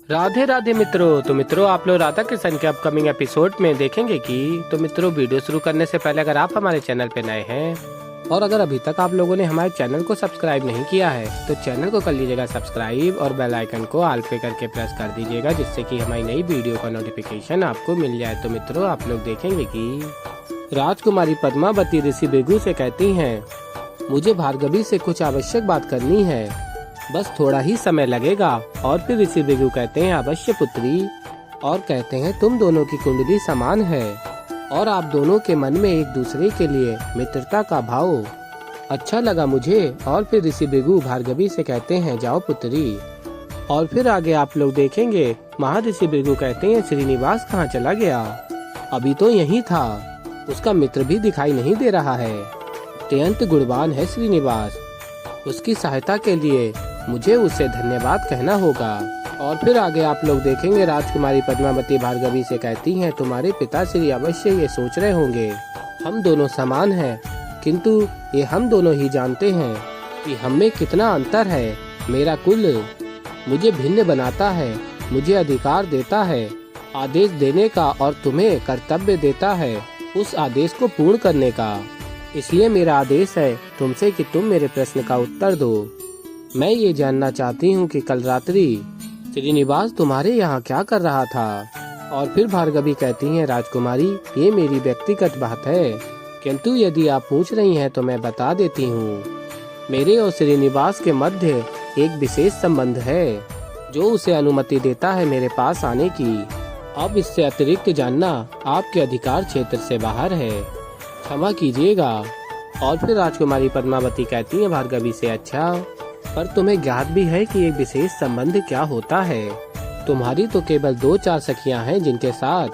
राधे राधे मित्रों। तो मित्रों, आप लोग राधा कृष्ण के अपकमिंग एपिसोड में देखेंगे कि मित्रों, वीडियो शुरू करने से पहले अगर आप हमारे चैनल पे नए हैं और अगर अभी तक आप लोगों ने हमारे चैनल को सब्सक्राइब नहीं किया है तो चैनल को कर लीजिएगा सब्सक्राइब और बेल आइकन को ऑल पे करके प्रेस कर दीजिएगा, जिससे कि हमारी नई वीडियो का नोटिफिकेशन आपको मिल जाए। तो मित्रों, आप लोग देखेंगे कि राजकुमारी पद्मावती ऋषि भृगु से कहती हैं, मुझे भार्गवी से कुछ आवश्यक बात करनी है, बस थोड़ा ही समय लगेगा। और फिर ऋषि भृगु कहते हैं, अवश्य पुत्री। और कहते हैं, तुम दोनों की कुंडली समान है और आप दोनों के मन में एक दूसरे के लिए मित्रता का भाव अच्छा लगा मुझे। और फिर ऋषि भृगु भार्गवी से कहते हैं, जाओ पुत्री। और फिर आगे आप लोग देखेंगे, महर्षि भृगु कहते हैं, श्रीनिवास कहाँ चला गया? अभी तो यही था, उसका मित्र भी दिखाई नहीं दे रहा है। अत्यंत गुणवान है श्रीनिवास, उसकी सहायता के लिए मुझे उससे धन्यवाद कहना होगा। और फिर आगे आप लोग देखेंगे, राजकुमारी पद्मावती भार्गवी से कहती हैं, तुम्हारे पिताश्री अवश्य ये सोच रहे होंगे, हम दोनों समान हैं, किंतु ये हम दोनों ही जानते हैं कि हम में कितना अंतर है। मेरा कुल मुझे भिन्न बनाता है, मुझे अधिकार देता है आदेश देने का और तुम्हें कर्तव्य देता है उस आदेश को पूर्ण करने का। इसलिए मेरा आदेश है तुमसे कि तुम मेरे प्रश्न का उत्तर दो। मैं ये जानना चाहती हूँ कि कल रात्रि श्रीनिवास तुम्हारे यहाँ क्या कर रहा था? और फिर भार्गवी कहती हैं, राजकुमारी, ये मेरी व्यक्तिगत बात है, किंतु यदि आप पूछ रही हैं तो मैं बता देती हूँ। मेरे और श्रीनिवास के मध्य एक विशेष संबंध है जो उसे अनुमति देता है मेरे पास आने की। अब इससे अतिरिक्त जानना आपके अधिकार क्षेत्र से बाहर है, क्षमा कीजिएगा। और फिर राजकुमारी पद्मावती कहती हैं भार्गवी से, अच्छा, पर तुम्हें ज्ञात भी है कि एक विशेष संबंध क्या होता है? तुम्हारी तो केवल 2-4 सखियां हैं जिनके साथ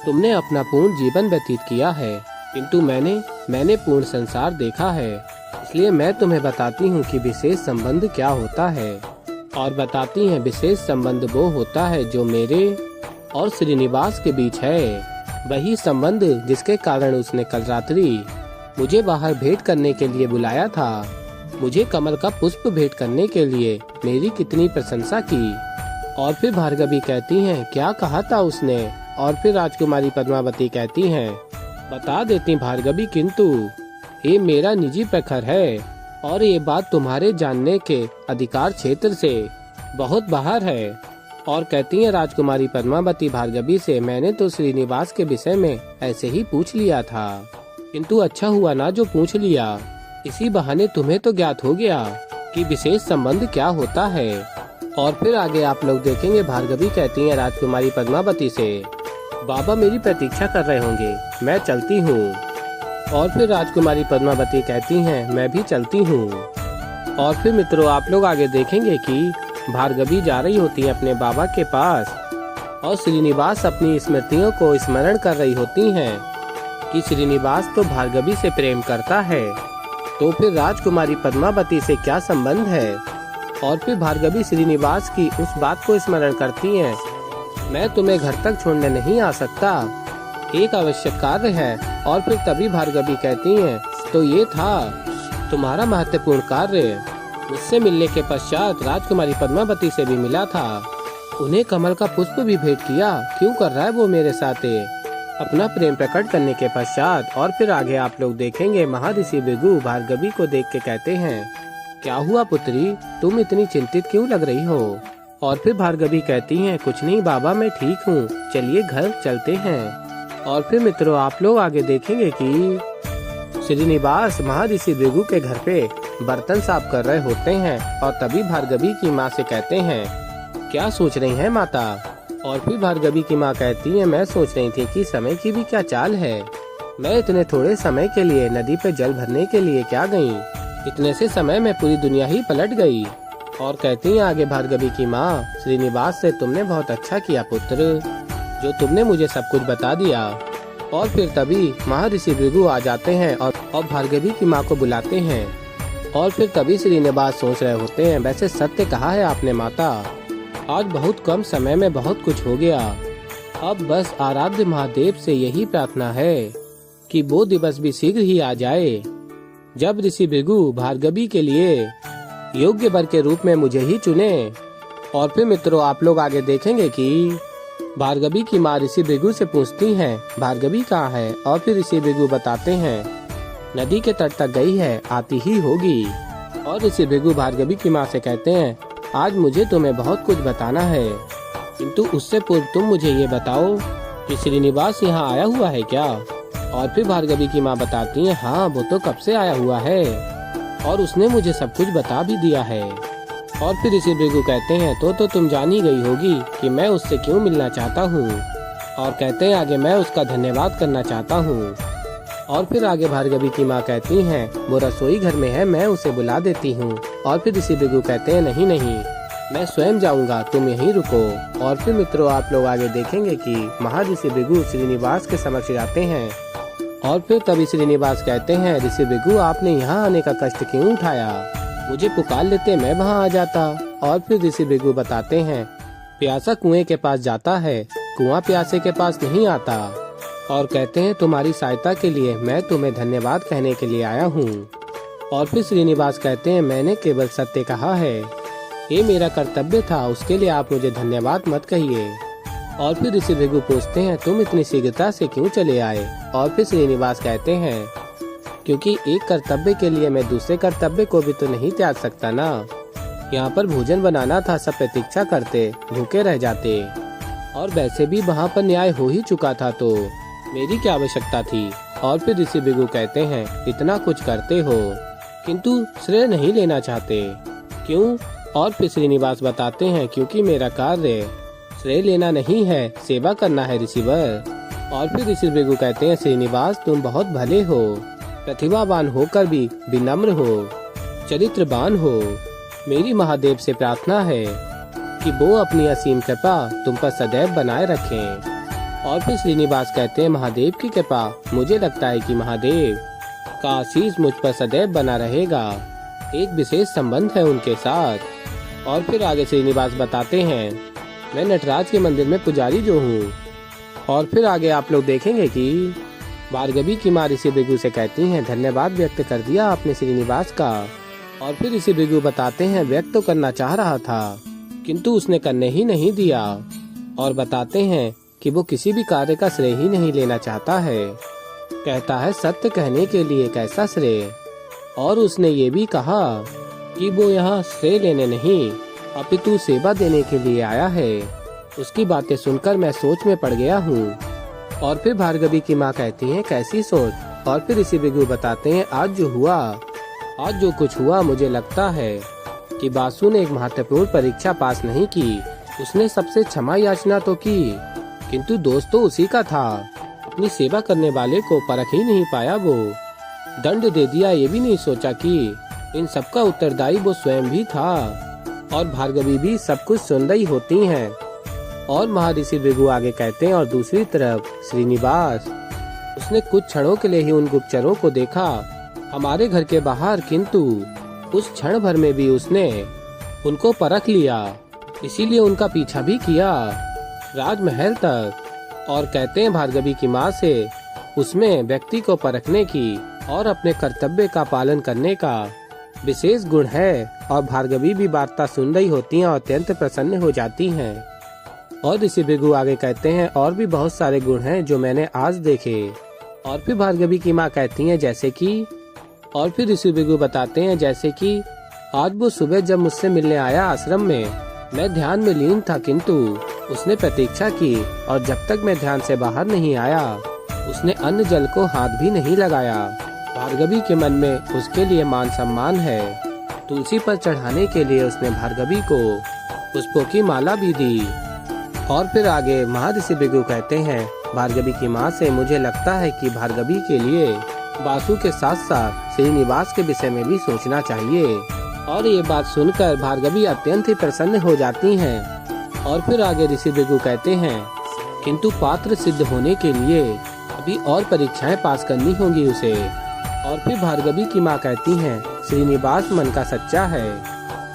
तुमने अपना पूर्ण जीवन व्यतीत किया है, किंतु मैंने पूर्ण संसार देखा है। इसलिए मैं तुम्हें बताती हूँ कि विशेष संबंध क्या होता है। और बताती हैं, विशेष संबंध वो होता है जो मेरे और श्रीनिवास के बीच है, वही संबंध जिसके कारण उसने कल रात्रि मुझे बाहर भेंट करने के लिए बुलाया था। मुझे कमल का पुष्प भेंट करने के लिए मेरी कितनी प्रशंसा की। और फिर भार्गवी कहती हैं, क्या कहा था उसने? और फिर राजकुमारी पद्मावती कहती हैं, बता देती भार्गवी, किंतु ये मेरा निजी प्रखर है और ये बात तुम्हारे जानने के अधिकार क्षेत्र से बहुत बाहर है। और कहती हैं राजकुमारी पद्मावती भार्गवी से, मैंने तो श्रीनिवास के विषय में ऐसे ही पूछ लिया था, किंतु अच्छा हुआ ना जो पूछ लिया। इसी बहाने तुम्हें तो ज्ञात हो गया कि विशेष संबंध क्या होता है। और फिर आगे आप लोग देखेंगे, भार्गवी कहती हैं राजकुमारी पद्मावती से, बाबा मेरी प्रतीक्षा कर रहे होंगे, मैं चलती हूँ। और फिर राजकुमारी पद्मावती कहती हैं, मैं भी चलती हूँ। और फिर मित्रों, आप लोग आगे देखेंगे कि भार्गवी जा रही होती है अपने बाबा के पास और श्रीनिवास अपनी स्मृतियों को स्मरण कर रही होती हैं कि श्रीनिवास तो भार्गवी से प्रेम करता है, तो फिर राजकुमारी पद्मावती से क्या संबंध है? और फिर भार्गवी श्रीनिवास की उस बात को स्मरण करती हैं, मैं तुम्हें घर तक छोड़ने नहीं आ सकता, एक आवश्यक कार्य है। और फिर तभी भार्गवी कहती हैं, तो ये था तुम्हारा महत्वपूर्ण कार्य। मुझसे मिलने के पश्चात राजकुमारी पद्मावती से भी मिला था, उन्हें कमल का पुष्प भी भेंट किया। क्यों कर रहा है वो मेरे साथ अपना प्रेम प्रकट करने के पश्चात? और फिर आगे आप लोग देखेंगे, महर्षि भृगु भार्गवी को देख के कहते हैं, क्या हुआ पुत्री, तुम इतनी चिंतित क्यों लग रही हो? और फिर भार्गवी कहती हैं, कुछ नहीं बाबा, मैं ठीक हूँ, चलिए घर चलते हैं। और फिर मित्रों, आप लोग आगे देखेंगे कि श्रीनिवास महर्षि भृगु के घर पे बर्तन साफ कर रहे होते हैं और तभी भार्गवी की माँ से कहते हैं, क्या सोच रही हैं माता? और फिर भार्गवी की माँ कहती है, मैं सोच रही थी कि समय की भी क्या चाल है। मैं इतने थोड़े समय के लिए नदी पे जल भरने के लिए क्या गई, इतने से समय में पूरी दुनिया ही पलट गई। और कहती है आगे भार्गवी की माँ, श्रीनिवास से तुमने बहुत अच्छा किया पुत्र, जो तुमने मुझे सब कुछ बता दिया। और फिर तभी महर्षि भृगु आ जाते हैं और भार्गवी की माँ को बुलाते हैं। और फिर तभी श्रीनिवास सोच रहे होते हैं, वैसे सत्य कहा है आपने माता, आज बहुत कम समय में बहुत कुछ हो गया। अब बस आराध्य महादेव से यही प्रार्थना है कि वो दिवस भी शीघ्र ही आ जाए जब ऋषि भृगु भार्गवी के लिए योग्य वर के रूप में मुझे ही चुने और फिर मित्रों आप लोग आगे देखेंगे कि भार्गवी की माँ ऋषि भृगु से पूछती हैं भार्गवी कहाँ है, और फिर ऋषि भृगु बताते हैं नदी के तट तक गई है, आती ही होगी। और ऋषि भृगु भार्गवी की माँ से कहते हैं आज मुझे तुम्हें बहुत कुछ बताना है, किंतु उससे पूर्व तुम मुझे ये बताओ कि श्रीनिवास यहाँ आया हुआ है क्या। और फिर भार्गवी की माँ बताती है हाँ वो तो कब से आया हुआ है और उसने मुझे सब कुछ बता भी दिया है। और फिर ऋषि भृगु कहते हैं तो तुम जान ही गई होगी कि मैं उससे क्यों मिलना चाहता हूँ। और कहते हैं आगे मैं उसका धन्यवाद करना चाहता हूँ। और फिर आगे भार्गवी की माँ कहती हैं वो रसोई घर में है, मैं उसे बुला देती हूँ। और फिर ऋषि भृगु कहते हैं नहीं मैं स्वयं जाऊंगा, तुम यहीं रुको। और फिर मित्रों आप लोग आगे देखेंगे कि महर्षि भृगु श्रीनिवास के समक्ष जाते हैं। और फिर तभी श्रीनिवास कहते हैं ऋषि भृगु आपने यहाँ आने का कष्ट क्यों उठाया, मुझे पुकार लेते मैं वहाँ आ जाता। और फिर ऋषि भृगु बताते हैं प्यासा कुएं के पास जाता है, कुआं प्यासे के पास नहीं आता। और कहते हैं तुम्हारी सहायता के लिए मैं तुम्हें धन्यवाद कहने के लिए आया हूँ। और फिर श्रीनिवास कहते हैं मैंने केवल सत्य कहा है, ये मेरा कर्तव्य था, उसके लिए आप मुझे धन्यवाद मत कहिए। और फिर ऋषि भृगु पूछते हैं तुम इतनी शीघ्रता से क्यों चले आए। और फिर श्रीनिवास कहते हैं क्योंकि एक कर्तव्य के लिए मैं दूसरे कर्तव्य को भी तो नहीं त्याग सकता ना। यहाँ पर भोजन बनाना था, सब प्रतीक्षा करते, भूखे रह जाते। और वैसे भी वहाँ पर न्याय हो ही चुका था तो मेरी क्या आवश्यकता थी। और फिर ऋषि भृगु कहते हैं इतना कुछ करते हो किंतु श्रेय नहीं लेना चाहते, क्यों। और फिर श्रीनिवास बताते हैं क्योंकि मेरा कार्य श्रेय लेना नहीं है, सेवा करना है ऋषिवर। और फिर ऋषि भृगु कहते हैं श्रीनिवास तुम बहुत भले हो, प्रतिभावान होकर भी विनम्र हो, चरित्रवान हो। मेरी महादेव से प्रार्थना है कि वो अपनी असीम कृपा तुम पर सदैव बनाए रखें। और फिर श्रीनिवास कहते हैं महादेव की कृपा, मुझे लगता है कि महादेव का आशीष मुझ पर सदैव बना रहेगा, एक विशेष संबंध है उनके साथ। और फिर आगे श्रीनिवास बताते हैं मैं नटराज के मंदिर में पुजारी जो हूँ। और फिर आगे आप लोग देखेंगे कि भार्गवी की माँ ऋषि भृगु से कहती हैं धन्यवाद व्यक्त कर दिया आपने श्रीनिवास का। और फिर ऋषि भृगु बताते हैं व्यक्त तो करना चाह रहा था किंतु उसने करने ही नहीं दिया। और बताते हैं कि वो किसी भी कार्य का श्रेय ही नहीं लेना चाहता है, कहता है सत्य कहने के लिए कैसा श्रेय। और उसने ये भी कहा कि वो यहाँ श्रेय लेने नहीं अपितु सेवा देने के लिए आया है। उसकी बातें सुनकर मैं सोच में पड़ गया हूँ। और फिर भार्गवी की माँ कहती है कैसी सोच। और फिर ऋषि भृगु बताते हैं आज जो कुछ हुआ मुझे लगता है कि बासु ने एक महत्वपूर्ण परीक्षा पास नहीं की। उसने सबसे क्षमा याचना तो की किंतु दोस्त तो उसी का था, अपनी सेवा करने वाले को परख ही नहीं पाया, वो दंड दे दिया, ये भी नहीं सोचा कि इन सबका उत्तरदायी वो स्वयं भी था। और भार्गवी भी सब कुछ सुन रही होती हैं। और महर्षि भृगु आगे कहते हैं और दूसरी तरफ श्रीनिवास उसने कुछ क्षणों के लिए ही उन गुप्तचरों को देखा हमारे घर के बाहर, किंतु उस क्षण भर में भी उसने उनको परख लिया, इसीलिए उनका पीछा भी किया राजमहल तक। और कहते हैं भार्गवी की माँ से उसमें व्यक्ति को परखने की और अपने कर्तव्य का पालन करने का विशेष गुण है। और भार्गवी भी वार्ता सुन रही होती हैं और अत्यंत प्रसन्न हो जाती हैं। और ऋषि भृगु आगे कहते हैं और भी बहुत सारे गुण हैं जो मैंने आज देखे। और फिर भार्गवी की माँ कहती हैं जैसे कि। और फिर ऋषि भृगु बताते हैं जैसे कि आज वो सुबह जब मुझसे मिलने आया आश्रम में, मैं ध्यान में लीन था किंतु उसने प्रतीक्षा की और जब तक मैं ध्यान से बाहर नहीं आया उसने अन्न जल को हाथ भी नहीं लगाया। भार्गवी के मन में उसके लिए मान सम्मान है। तुलसी पर चढ़ाने के लिए उसने भार्गवी को पुष्पों की माला भी दी। और फिर आगे महर्षि भृगु कहते हैं भार्गवी की माँ से मुझे लगता है कि भार्गवी के लिए बासु के साथ साथ श्रीनिवास के विषय में भी सोचना चाहिए। और ये बात सुनकर भार्गवी अत्यंत ही प्रसन्न हो जाती हैं। और फिर आगे ऋषि भृगु कहते हैं किंतु पात्र सिद्ध होने के लिए अभी और परीक्षाएं पास करनी होंगी उसे। और फिर भार्गवी की माँ कहती हैं श्रीनिवास मन का सच्चा है,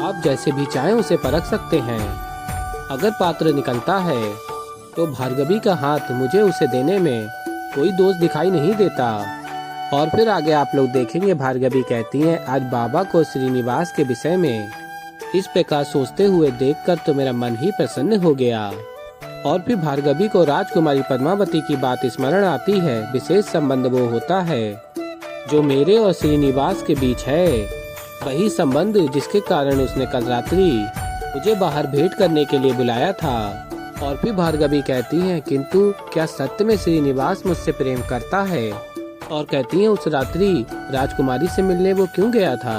आप जैसे भी चाहें उसे परख सकते हैं। अगर पात्र निकलता है तो भार्गवी का हाथ मुझे उसे देने में कोई दोष दिखाई नहीं देता। और फिर आगे आप लोग देखेंगे भार्गवी कहती हैं आज बाबा को श्रीनिवास के विषय में इस प्रकार सोचते हुए देखकर तो मेरा मन ही प्रसन्न हो गया। और फिर भार्गवी को राजकुमारी पद्मावती की बात स्मरण आती है। विशेष संबंध वो होता है जो मेरे और श्रीनिवास के बीच है, वही संबंध जिसके कारण उसने कल रात्रि मुझे बाहर भेंट करने के लिए बुलाया था। और फिर भार्गवी कहती है, किंतु क्या सत्य में श्रीनिवास मुझसे प्रेम करता है? और कहती है उस रात्रि राजकुमारी से मिलने वो क्यों गया था।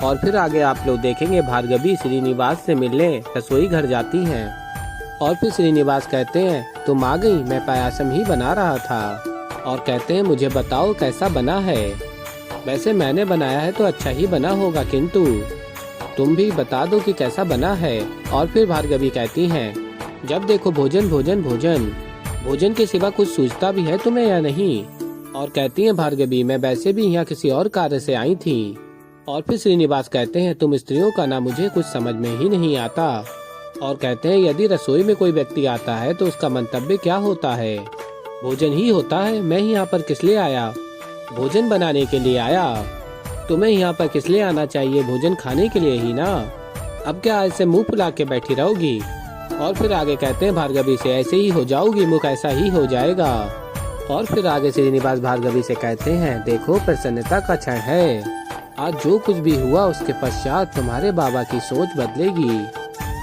और फिर आगे आप लोग देखेंगे भार्गवी श्रीनिवास से मिलने रसोई घर जाती हैं। और फिर श्रीनिवास कहते हैं, तुम आ गई, मैं पायासम ही बना रहा था। और कहते हैं, मुझे बताओ कैसा बना है। वैसे मैंने बनाया है तो अच्छा ही बना होगा, किंतु तुम भी बता दो कि कैसा बना है। और फिर भार्गवी कहती हैं, जब देखो भोजन भोजन भोजन, भोजन के सिवा कुछ सूझता भी है तुम्हें या नहीं। और कहती हैं भार्गवी, मैं वैसे भी यहाँ किसी और कार्य से आई थी। और फिर श्रीनिवास कहते हैं, तुम स्त्रियों का ना मुझे कुछ समझ में ही नहीं आता। और कहते हैं, यदि रसोई में कोई व्यक्ति आता है तो उसका मंतव्य क्या होता है? भोजन ही होता है। मैं यहाँ पर किस लिए आया? भोजन बनाने के लिए आया। तुम्हें यहाँ पर किस लिए आना चाहिए? भोजन खाने के लिए ही ना। अब क्या ऐसे मुंह फुला के बैठी रहोगी? और फिर आगे कहते हैं भार्गवी से, ऐसे ही हो जाओगी, मुख ऐसा ही हो जाएगा। और फिर आगे श्रीनिवास भार्गवी से कहते हैं, देखो प्रसन्नता का क्षण है। आज जो कुछ भी हुआ उसके पश्चात तुम्हारे बाबा की सोच बदलेगी।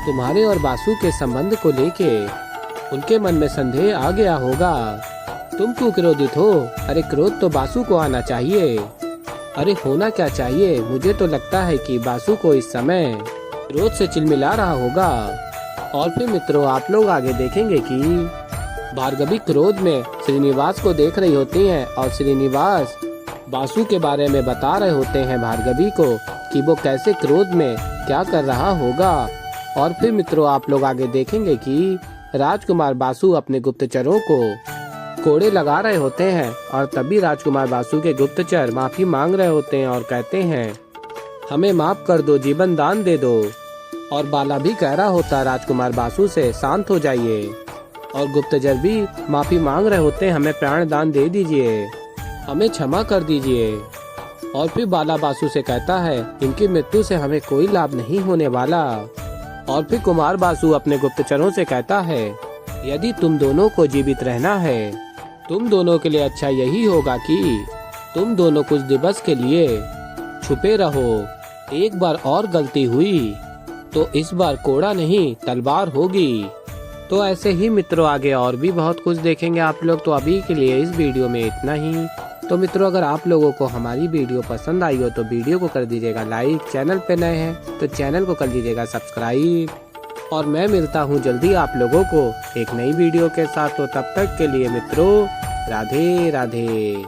तुम्हारे और बासु के संबंध को लेके उनके मन में संदेह आ गया होगा। तुम क्यों क्रोधित हो? अरे क्रोध तो बासु को आना चाहिए। अरे होना क्या चाहिए? मुझे तो लगता है कि बासु को इस समय क्रोध से चिलमिला रहा होगा। और फिर मित्रों आप लोग आगे देखेंगे कि भार्गवी क्रोध में श्रीनिवास को देख रही होती हैं और श्रीनिवास बासु के बारे में बता रहे होते हैं भार्गवी को कि वो कैसे क्रोध में क्या कर रहा होगा। और फिर मित्रों आप लोग आगे देखेंगे कि राजकुमार बासु अपने गुप्तचरों को कोड़े लगा रहे होते हैं और तभी राजकुमार बासु के गुप्तचर माफी मांग रहे होते हैं और कहते हैं, हमें माफ कर दो, जीवन दान दे दो। और बाला भी कह रहा होता है राजकुमार बासु से, शांत हो जाइए। और गुप्तचर भी माफी मांग रहे होते हैं, हमें प्राण दान दे दीजिए, हमें क्षमा कर दीजिए। और फिर बाला बासु से कहता है, इनकी मृत्यु से हमें कोई लाभ नहीं होने वाला। और फिर कुमार बासु अपने गुप्तचरों से कहता है, यदि तुम दोनों को जीवित रहना है, तुम दोनों के लिए अच्छा यही होगा कि तुम दोनों कुछ दिवस के लिए छुपे रहो। एक बार और गलती हुई तो इस बार कोड़ा नहीं तलवार होगी। तो ऐसे ही मित्रों आगे और भी बहुत कुछ देखेंगे आप लोग। तो अभी के लिए इस वीडियो में इतना ही। तो मित्रों अगर आप लोगों को हमारी वीडियो पसंद आई हो तो वीडियो को कर दीजिएगा लाइक, चैनल पे नए हैं तो चैनल को कर दीजिएगा सब्सक्राइब। और मैं मिलता हूँ जल्दी आप लोगों को एक नई वीडियो के साथ। तो तब तक के लिए मित्रों राधे राधे।